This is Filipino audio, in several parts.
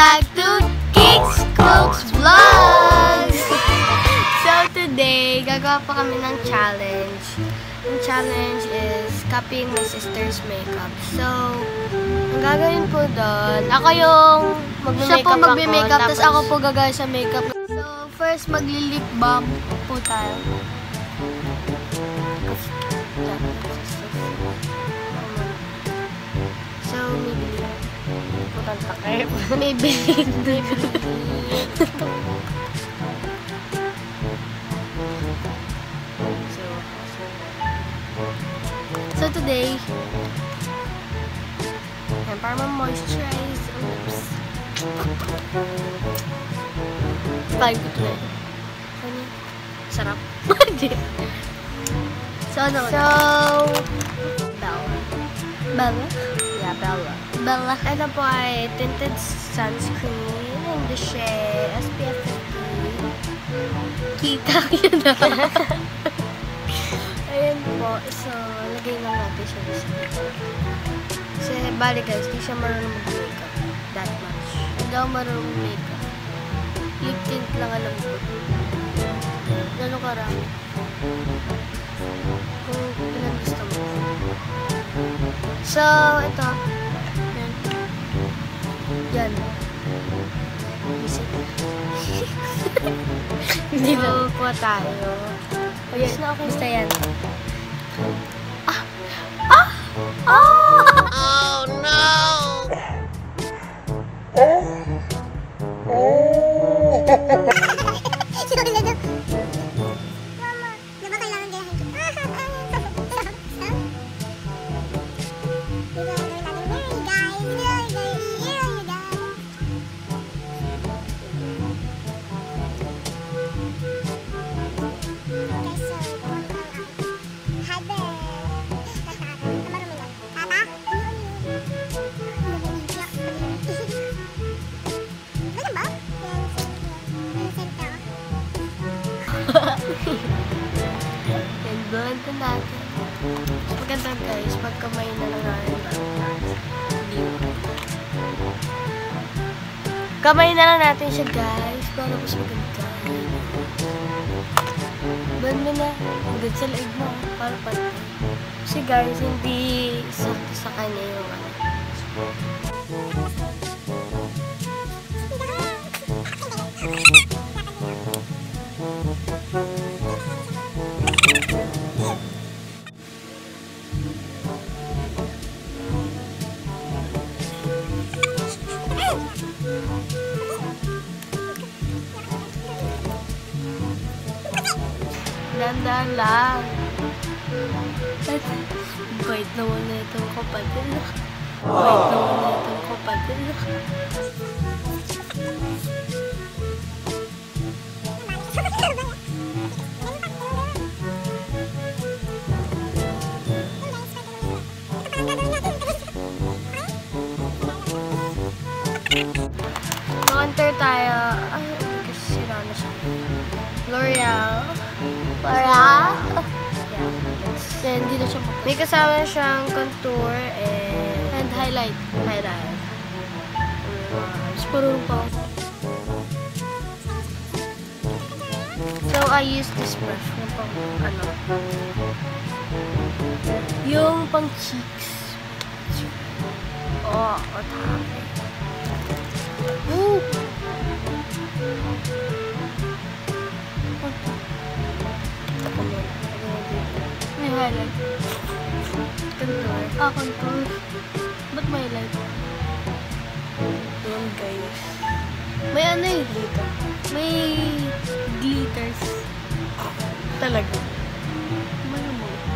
back to Kicks Clothes Vlogs! So today, gagawa pa kami ng challenge. Ang challenge is copying my sister's makeup. So, ang gagawin po doon, ako yung magme-makeup Siya po magme-makeup, ako, tapos ako po gagaya sa makeup. So, first magli-lip balm po tayo. So, putang takip. So today, yan, para ma-moisturize ang lips. Kain ko tuloy. Sarap. So, ano? So, Bella? Yeah, Bella. Bella. Ito po ay tinted sunscreen in the shade SPF 50. Kita yun na. Ayan po. So, lagay lang natin siya dito. Kasi, bali guys, di siya marunong mag-makeup. That much. Hindi ako marunong mag-makeup. Lip tint lang alam ko. Gano'n karami. Kung ilang gusto mo. So, ito. Yan. Hindi na po tayo. Ayun, basta yan. Oh no! Yan, blend ko natin. Maganda guys, pag kamay na lang natin. Kamay na lang natin siya guys, para mas maganda. Blend mo na. Maganda sa leg mo, para pati. Kasi guys, hindi sakto sa kanya yung ano. Dandan lang. Bait naman na itong kapatid. Bait naman na itong kapatid. Contour tayo. Ay, kasi sira na siya. L'Oreal. Para? Then, hindi na siya mapos. May kasama siyang contour and highlight. Highlight. Spurong pa. So, I use this brush. Yung pang, ano. Yung pang cheeks. Oh, otake. Woo! May highlight. Contour. Contour. Ba't may highlight? Yun, guys. May ano eh. Glitter. May glitters. Talaga.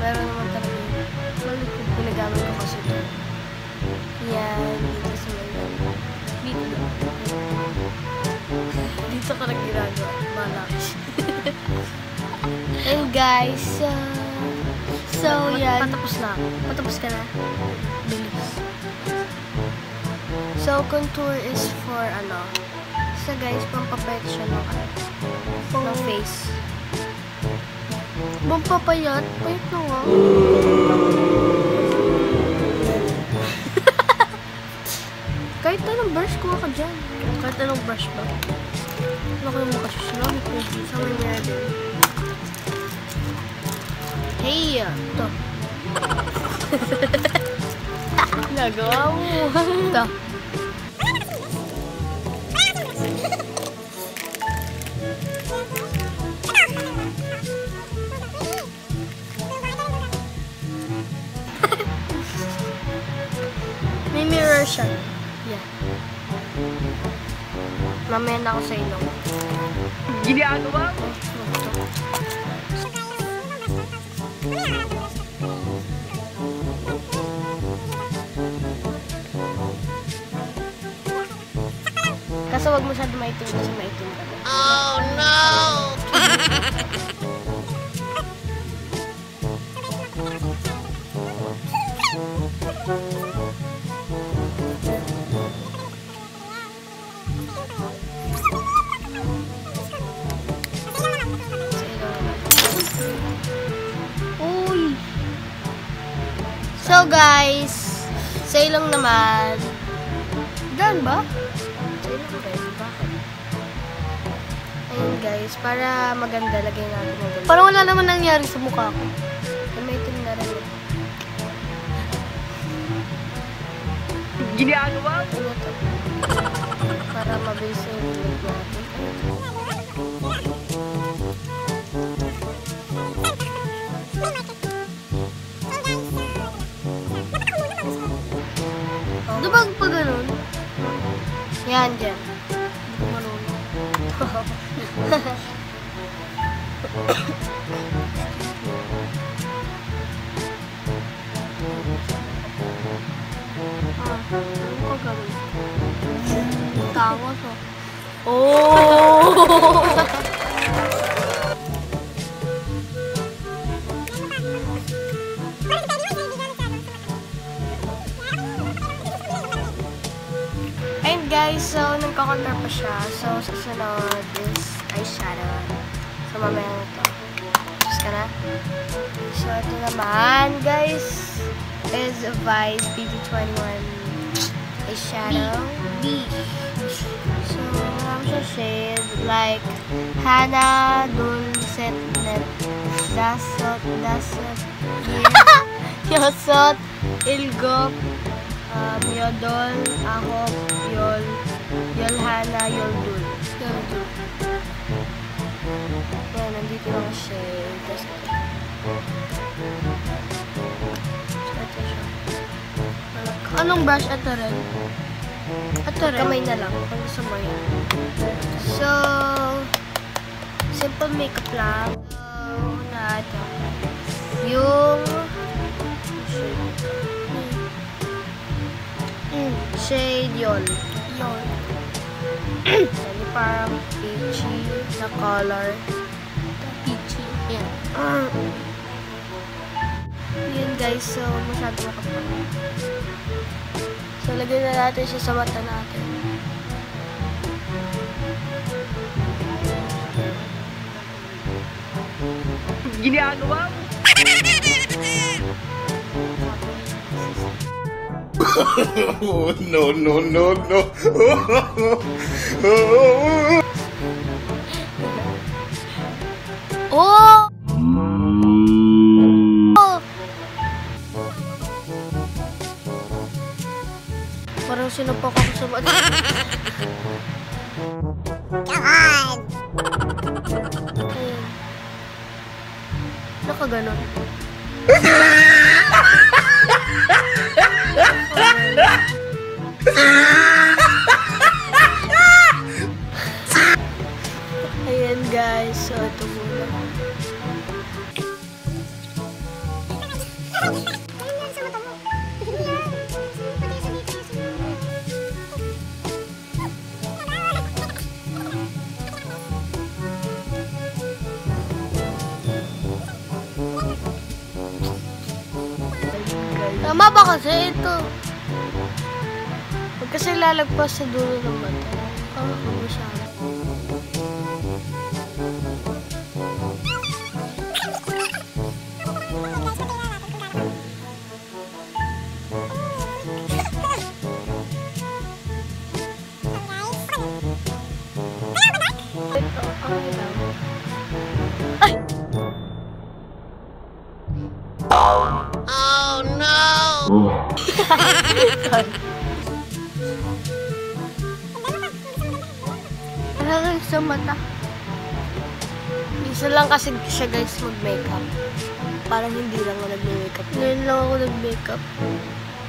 Meron naman talaga yun. Balik ko. Pinagamit ko kasi ito. Yan. Dito sa mga. Dito. Dito ka lang ginagawa. Malaki. And guys, so yan. Patapos na ako. Patapos ka na? Bilis. So, contour is for ano. So guys, pampapayat siya ng face. Pampapayat? Payat na nga. Kahit anong brush, kuha ka dyan. Kahit anong brush ba? Ano ko yung makasusunod ko? Sa may meron din. Hey! Ito. Nagawa mo. Ito. May mirror siya. Yeah. Mamaya na ako sa ilong. Ginagawa mo? Kaso wag masyado maitim kasi maitim ka. Oh no! Uy! So guys, sa ilong naman. Daan ba? Sa ilong rin, bakit? Ayun guys, para maganda, lagay natin ng ganun. Parang wala naman nangyari sa mukha ko. May itim na rin. Ginagawa mo? Ano to? Para mabilis yung ilong natin. Diba pa ganun? Yan, dyan. Hindi ko marunong. Ano ko ganun? Tawa to. Oh! Ayun guys, so nagkakontour pa siya. So, susunod is eyeshadow. So, mamaya na ito. Tapos ka na? So, ito naman, guys, is Vice BB21 eyeshadow. B. So, marami siya shade. Like, Hana, Dulcet, Net, Dasot, Yosot, Ilgop, Yodol, Ahop, Yolhana, Yoldul. Yan, nandito yung shade. Tapos ito. So, ito siya. Anong brush? Ito rin. Ito rin. Kamay na lang. Kung gusto mo yan. So, simple makeup lang. So, una ito. Yung shade yun. Yan, parang peachy na color. Peachy. Yan. Yun guys, so masyado makapal. So lagyan na natin siya sa mata natin. Ginagawa mo? Oh, no, no, no, no. Oh! Parang sinupak ako sa mata. God! Ayun. Nakaganon. Ayan guys, so ito muna. Tama ba kasi ito? Huwag kasi lalagpas sa dulo ng mata. Ako masyado. Oh no! Nakakagay sa mata. Minsan lang kasi siya guys mag-makeup. Parang hindi lang ako nag-makeup. Ngayon lang ako nag-makeup.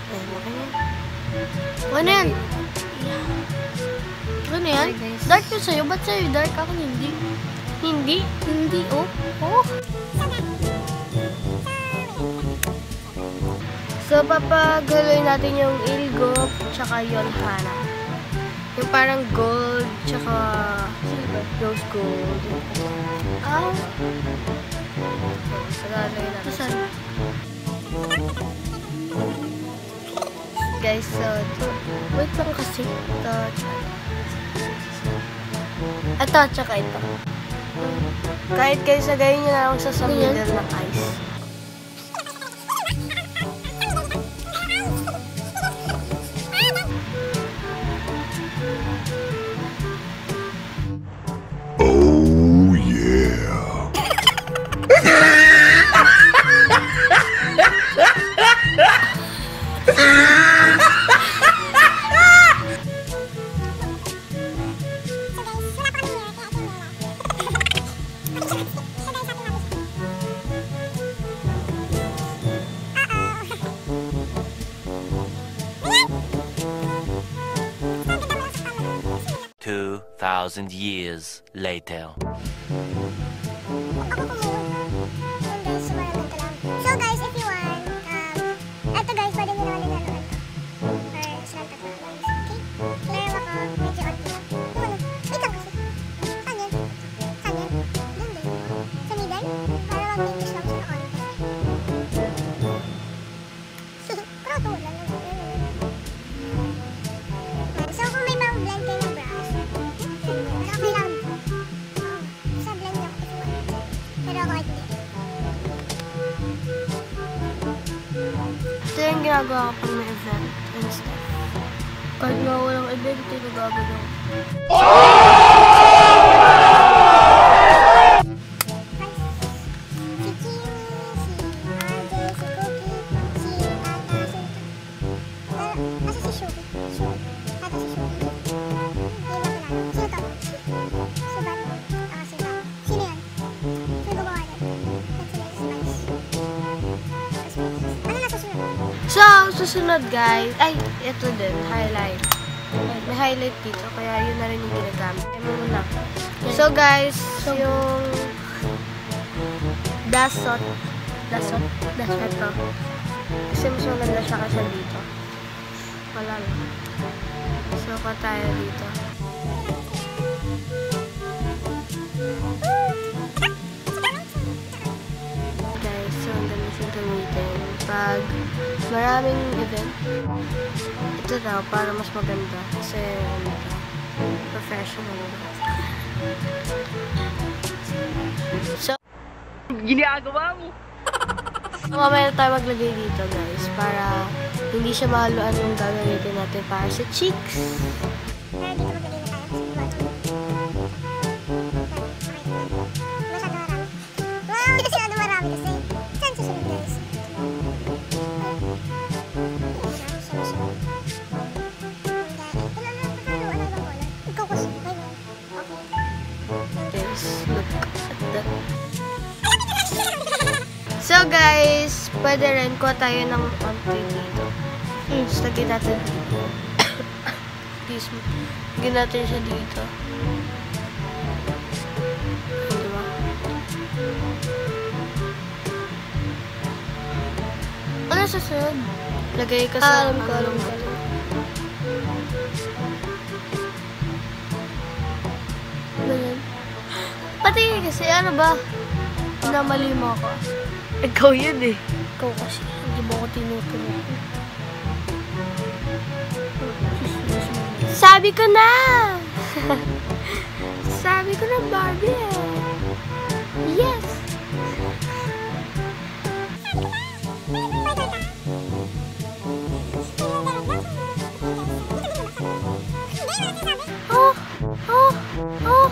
Ay, okay na yan. Okay na yan. Okay na yan. Dark yun sa'yo. Ba't sa'yo dark? Ako hindi. Hindi? Hindi, oh. Oh. So, papagaloy natin yung Ilgo tsaka Yolhana. Yung parang gold tsaka silver. Rose gold. Ah. Pagaloy natin. Saan? Guys, so, wait lang kasi. Ito, tsaka ito. Kahit kayo sagayin nyo na lang sa middle ng ice. Oh, yeah. Thousand years later. So guys, if you want, eto guys, pwede nyo naman din ano or saan tatlo guys, okay? Meron ako, medyo odd lang. Yung ano, wait lang kasi. Saan yan? Saan yan? Doon din. Sa middle? Para mag-English lang siya on. Pero ito, wala lang. So kung may mag-blend kayo ng brush, okay lang. Sa blend nyo if you want. Pero ako hindi. Ito yung ginagawa ko pag may event and stuff. Kahit nga walang event, ito gagawin ko. Si Kimi, si RJ, si Cookie, si Tata, si... Nasa si Shuki? Tata si Shuki. Hindi ba kilala? Sino to? Subat? Subat. Sino yan? Sino gumawa yan? Sino yan? Spice. Ano nasusunod? So, susunod guys, ay, ito din, highlight. May highlight dito, kaya yun na rin yung ginagamit. Ay, muna. So guys, yung dasot ito. Kasi mas maganda siya kasi dito. Wala lang. So, pa tayo dito. Guys, so ang ganda siyang gamitin pag maraming event. Ito daw, para mas maganda. Kasi, ano ito, professional. So, Ginagawa mo. mamaya na tayo maglagay dito, guys, para hindi siya mahaluan yung gagamitin natin para sa cheeks. Pero dito maglagay na tayo. Masyado marami. Wow, masyado marami kasi. Saan susunod guys? Guys, look at that. So, guys, pwede rin kuha tayo ng konti dito. Tapos, lagyan natin dito. Excuse me. Lagyan natin siya dito. Diba? Ano susunod? Lagay ka sa... Alam ko. Ganyan. Pati kasi ano ba? Namali mo ako. Ikaw yun eh. Ikaw kasi, hindi mo ako tinutunan. Sabi ko na! Sabi ko na, Barbie eh. Yes! Oh! Oh! Oh!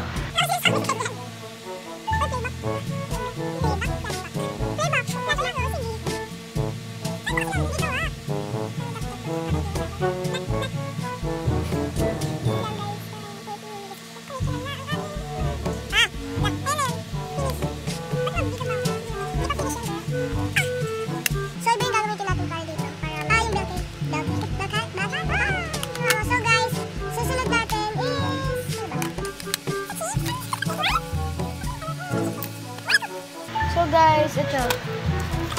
Ito.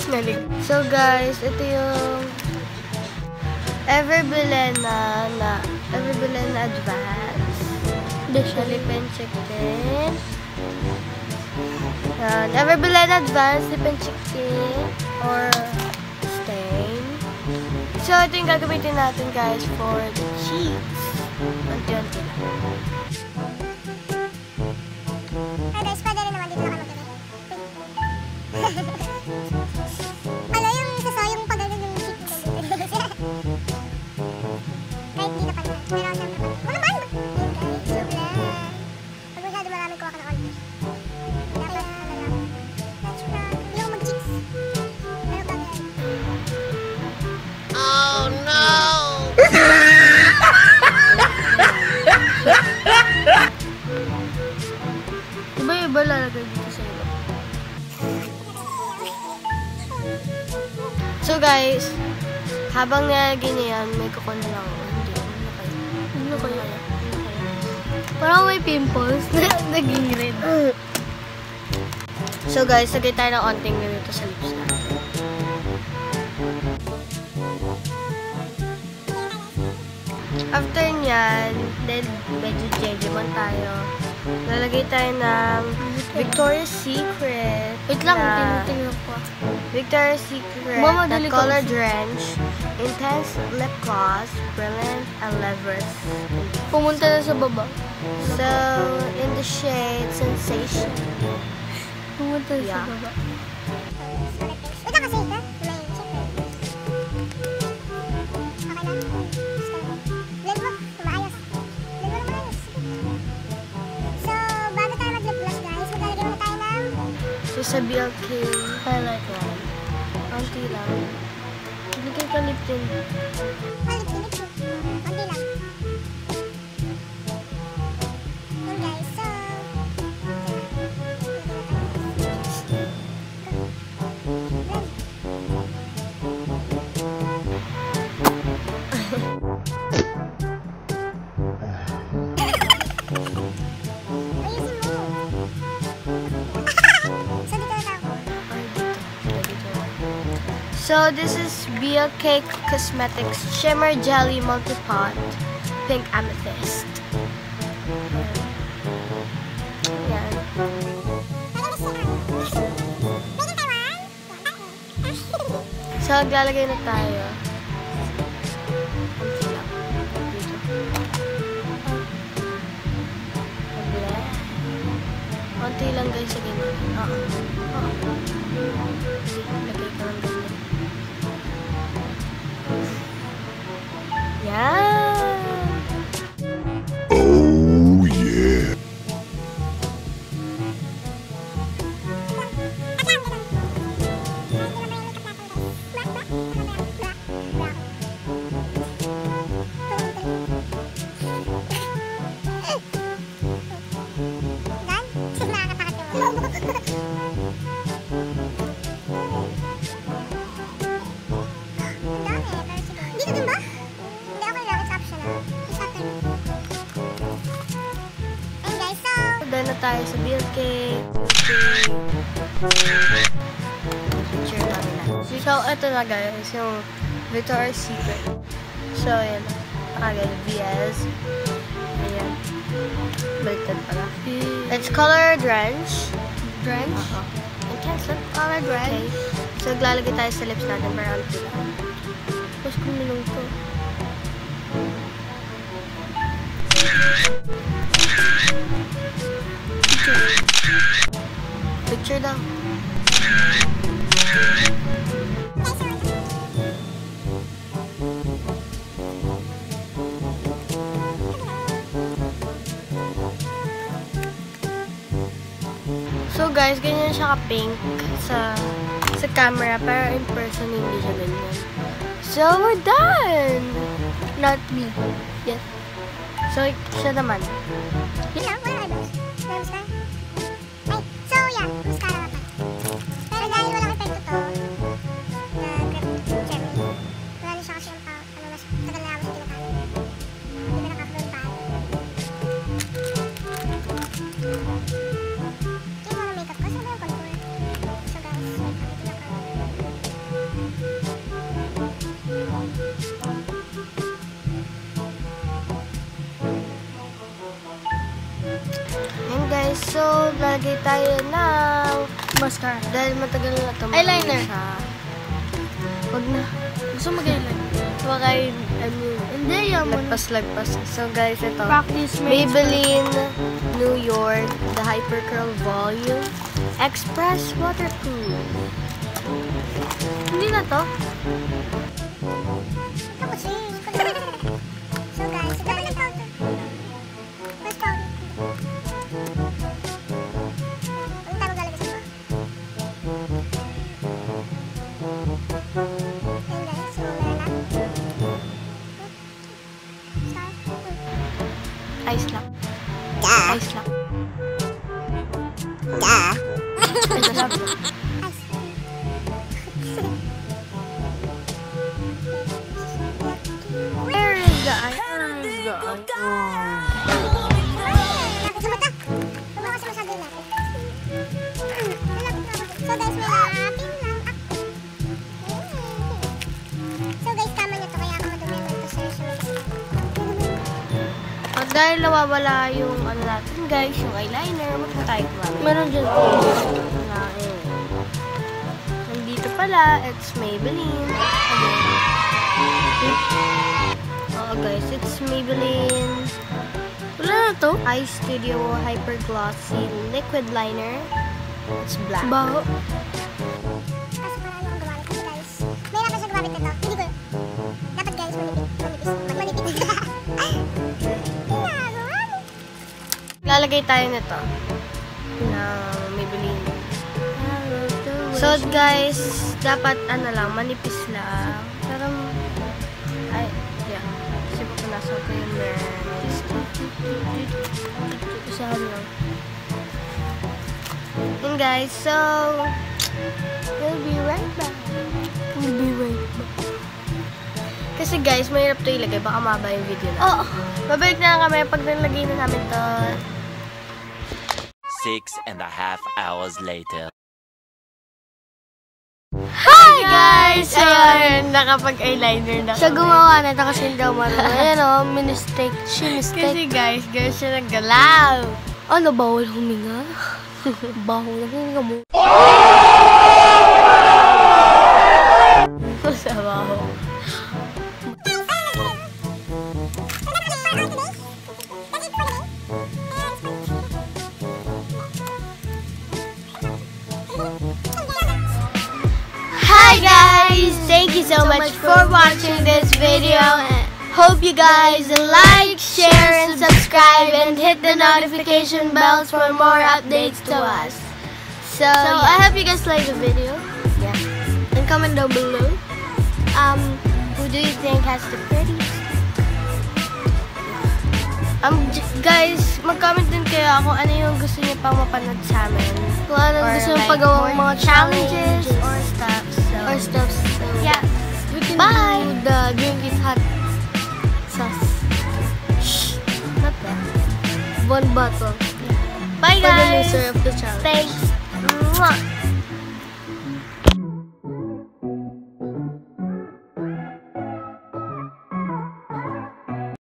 Nalig. So guys, ito yung Everbilena Advance. Siya lip and cheek din. Yan. Everbilena Advance lip and cheek din. Or stain. So, ito yung gagamitin natin guys for the cheeks. Unti-unti lang. Ay guys, pwede rin naman dito na kami ano yung yung pagano yung cheek mo kahit hindi na pala. Pero siyempre pa. Ano ba? Yun guys, joke lang. Pag masyado maraming kuha ka ng only. Dapat natural. Hindi ako mag-cheeks. Pero kagaya. Oh no! Iba lalagay dito sa ilo. So guys, habang nilalagay niya yan, may kukon lang. Hindi kaya. Parang may pimples na naging red. So guys, lagay tayo ng onting ganito sa lips natin. After nyan, then medyo jelly tayo. Lalagay tayo ng Victoria's Secret. Wait lang, na tingnan ko. Victoria's Secret Mama, na dali ka. Color Drench, Intense Lip Gloss, Brilliant and Leverage. Pumunta na sa baba. So, in the shade Sensation. Pumunta na sa Yeah. baba. Ito kasi, ha? May syempre. Okay na. Blend mo. Maayos. Blend mo na maayos. So, bago tayo mag-lip gloss guys, maglalagay muna tayo ng So, sa BLK highlight line. Konti lang. Ilagay ka lip tint. lip tint. Konti lang. Yun guys, so ayusin mo. So, dito na ako. So, this is BLK Cosmetics Shimmer Jelly Multi-Pot Pink Amethyst. Yan. So, maglalagay na tayo. Konti lang. Dito. Mag-blend. Konti lang guys sa ganyan. Lagay ko ng ganyan. Yan! Oh yeah. Dito din ba? Hindi, okay lang. It's optional. It's up to me. And guys, so Dahil na tayo sa BLK. Picture namin na. So, ito na guys, yung Victoria's Secret. So, ayan. Nakagay, VS. Ayan. Baliktad pala. It's Color Drench. Drench? Intense lip color drench. So, naglalagay tayo sa lips natin para unti lang. Tapos kumilong to. Picture daw. So guys, ganyan siya ka-pink sa camera, pero in person hindi siya ganyan. So we're done! Not me. Yes. So siya naman. Hello, wala eyebrows. May mascara? Ay, so yeah, mascara nga pa. Pero dahil walang epekto to, syempre, wala na siya kasi yung mas tagal na ako sa tinatawag. Hindi ba naka-upload pa? Ito yung mga makeup ko. Saan ba yung contour? So guys, makeup. nalagay tayo ng Mascara. dahil matagal na ito. Eyeliner. Huwag na. Gusto mag-eyeliner. Makain, Hindi, yan mo. lagpas-lagpas. So guys, ito. Practice makes Maybelline New York, the Hyper Curl Volume Express Waterproof. Hindi na to. Tapos sis. So guys, ito na powder. First powder. Ano tayo maglalagay sa ito? Ayan guys, so meron na. Start. Ice lang. Ice lang. Where is the ice? Where is the ice? Lapit sa mata. Babawasan masyado yung lapit. Lalapit na ako. So guys, may lapin lang ako. So guys, tama niya to. Kaya ako madumi ang ganito sa At dahil nawawala yung ano natin guys, yung eyeliner, magpatay ko lang. Meron dyan. Nandito pala, it's Maybelline. Oo guys, it's Maybelline. Wala na to. Eye Studio Hyper Glossy Liquid Liner. It's black. Baho. Kaso parang yung gumamit kasi guys. May naman siya gumamit nito. Hindi ko. Dapat guys, manipit. Lalagay tayo nito na Maybelline. So guys, dapat ano lang, manipis lang. Pero, ay, yeah. Kasi pupunasan ko yung lens. Isahan lang. And guys, so, we'll be right back. Kasi guys, mahirap ito ilagay. Baka maba yung video na. Oh, babalik na kami pag nalagay na namin to. 6.5 hours later. Hi guys! Ayun, nakapag-eyeliner na Siya kami. gumawa na ito kasi hindi ako marunong. Ayan o, mistake. Kasi guys, girl siya naggalaw. Ano, bawal huminga? Baho na huminga mo. Masama ako. Hi guys! Thank you so much for watching this video. Hope you guys like, share, and subscribe and hit the notification bells for more updates to us. So I hope you guys like the video. Yeah. And comment down below. Who do you think has the prettiest? Guys, mag-comment din kayo kung ano yung gusto niyo pang mapanood sa amin. Kung ano Or gusto yung like pagawang more mga challenges or stuff. So, yeah. We can Bye. do the drink it hot sauce. Shh, not that. One bottle. Bye For the guys! loser of the challenge.